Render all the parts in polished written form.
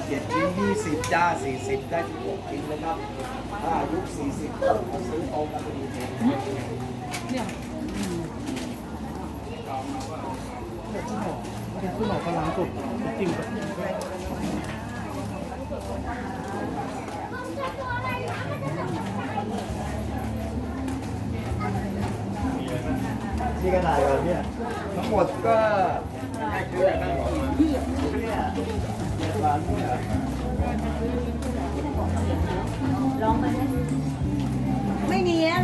เจ็ดชิ้น20จ้า40ได้16ชิ้นนะครับถ้าอายุ40เขาซื้อโตกันไปดีเองเนี่ยที่หมอกำลังสุดจริงนี่ก็ได้แล้วเนี่ยทั้งหมดก็ร้องมาไม่มีนะ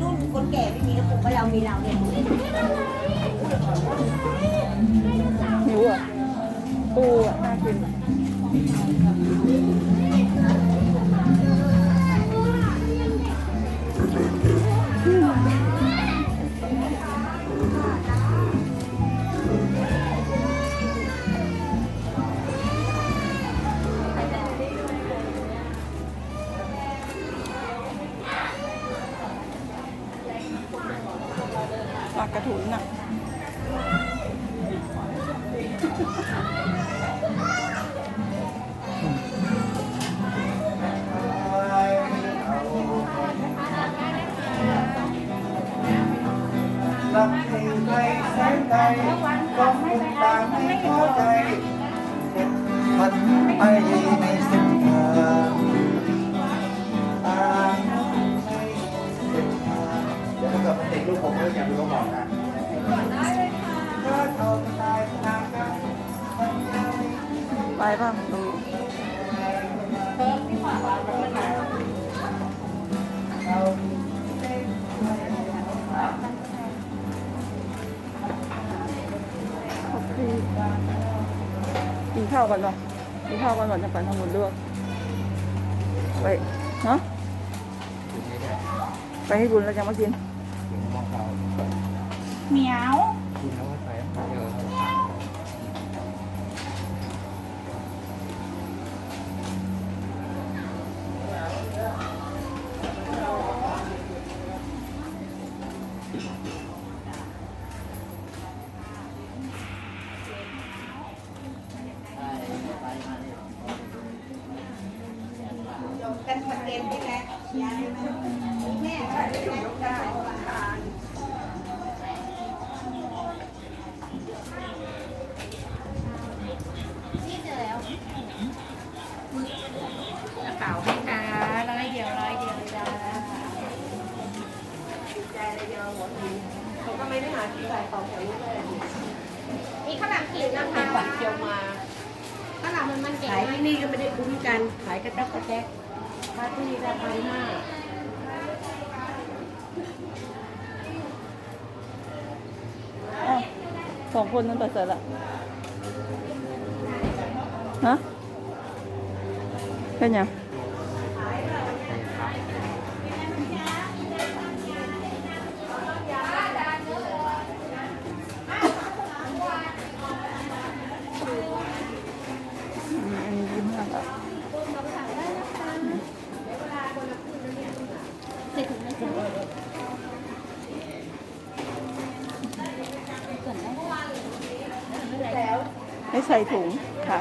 รุ่นคนแก่ไม่มีผมว่าเรามีเราเนี่ยหิวอ่ะปูอ่ะน่ากินปลากระถุนน่ะรักให้ใครแสนใดก็คงตามไม่เข้าใจมันไปในเส้นทางตามให้เส้นทางเดี๋ยวถ้าเกิดมันติดลูกผมก็อย่าไปลงหมอกนะถ้าเขาตายทางกัน ไปป่ะตรงนี้กินข้าวก่อนป่ะกินข้าวก่อนจะไปทำบุญด้วยไปฮะไปให้บุญแล้วจะมากินเหมียวกันประเด็นใช่ไหมยายแม่ก็ได้ยกได้กระเป๋าให้ค่ะร้อยเดียวจ้าใจเลยเดียวหัวทีเขาก็ไม่ได้หาที่ใส่ของแถวนี้เลยมีข้าวหลามขีดนะคะฝันเกียวมาข้าวหลามมันเก่งขายที่นี่ก็ไม่ได้คุ้มกันขายกระต๊อกกระแจ๊กถ้าที่นี่ราคา5สองคนนั้นไปเสร็จละฮะเป็นยังอันนี้25 บาทให้ใส่ถุงค่ะ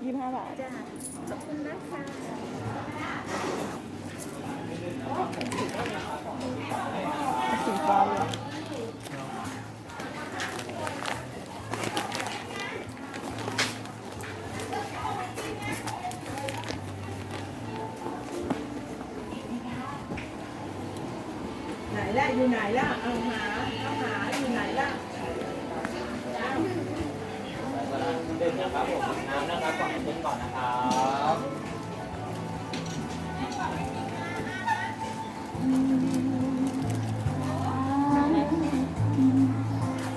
25 บาทขอบคุณนะคะสีฟ้าเลยไหนล่ะอยู่ไหนล่ะเอาหาอยู่ไหนล่ะเดินนะครับผมน้ำนะครับก่อนเดินก่อนนะครับ อ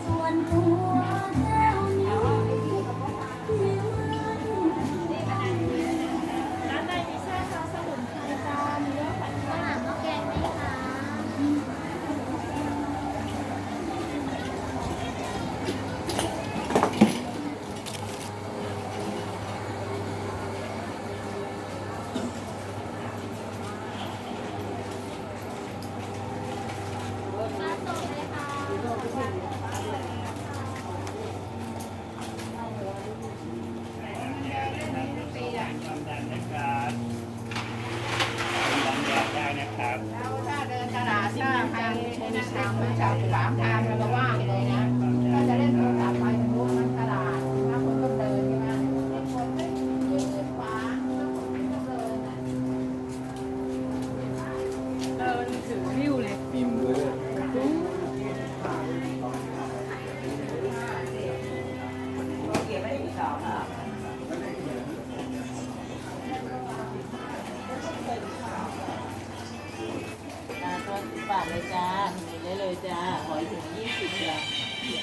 หอยถึง20จ้ะ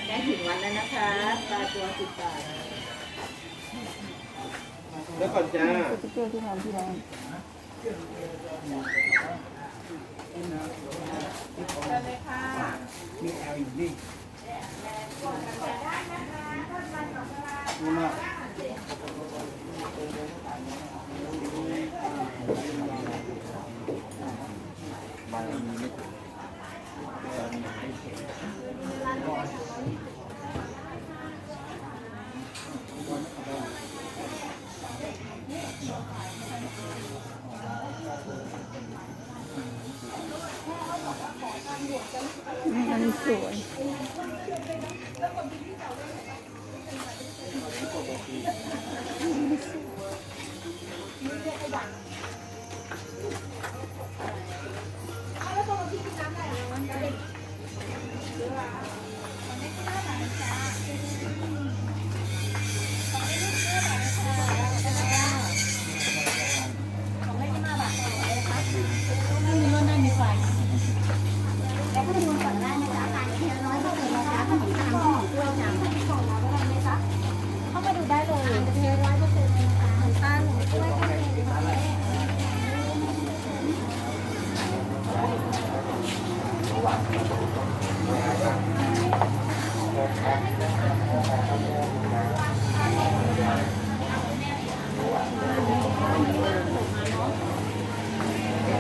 ได้ถึงวันแล้วนะคะปลาตัว10 บาท แล้วก่อนจ้า สติ๊กเกอร์ที่ทำที่ร้าน มีแอลอยู่นี่นี่มาก อันนี้สวย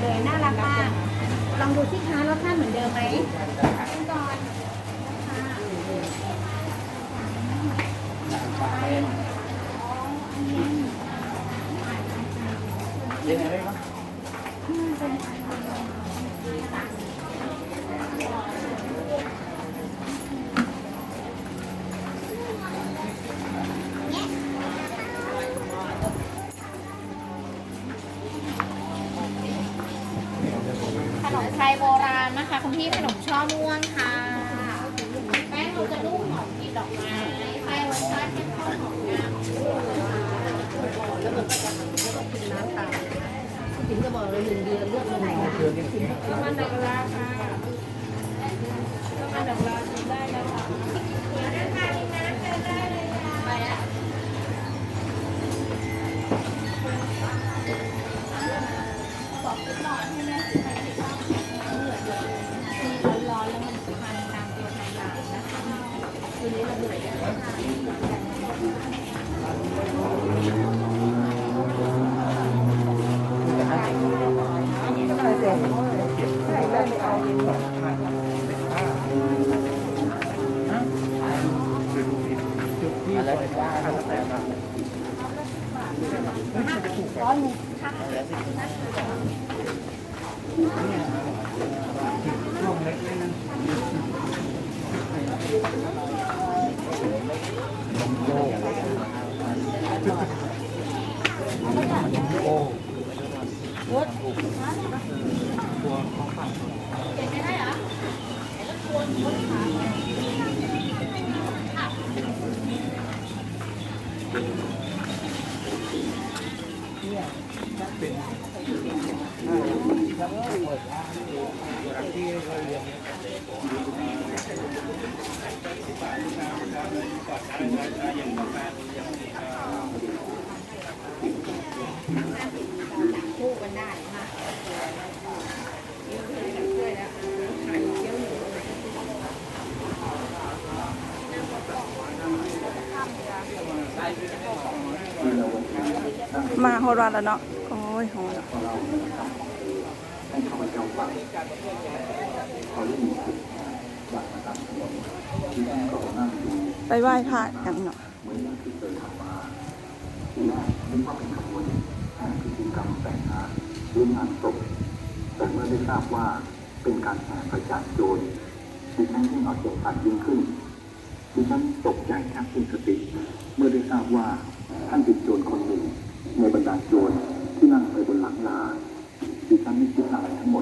เลยน่ารักมากลองดูสิคะรสชาติเหมือนเดิมไหมก่อน ยังไงได้บ้าง ขนมไทยโบราณนะคะคุณพี่ขนมช่อม่วงค่ะแป้งเราจะนุ่มหอมกลิ่นดอกไม้ไส้รสชาติเข้มข้นหอมงามแล้วมันก็จะกินน้ำตาลถึงจะบอกเลย1 เดือนเลือกเลยน้ำมันดอกลาค่ะน้ำมันดอกลาชิมได้แล้วค่ะไปอ่ะบอกไปก่อนใช่ไหมร้อนแล้วมันทานตามตัวไทยร้านนะคะคืนนี้เราเหนื่อยกันนะคะ ใส่เสียงใส่ได้ไม่เอา อะไรบ้างแล้วแต่ละ ร้อนนี่ ช่วงเล็กนี่นะโอ้ เป็นไม่ได้เหรอแล้วควรขาคู่กันได้นะเดี๋ยวช่วยแล้วไข่เจียวหมูมาโหราแล้วเนาะโอ้ยโหราไปไหว้พระกันเนาะ พิธีกรรมแต่งงานหรืองานศพแต่เมื่อได้ทราบว่าเป็นการแห่ประจานโจรดิฉันยิ่งเอาใจสั่นยิ่งขึ้นดิฉันตกใจแทบสิ้นสติเมื่อได้ทราบว่าท่านเป็นโจรคนหนึ่งในบรรดาโจรที่นั่งไปบนหลังลาดิฉันไม่คิดอะไรทั้งหมด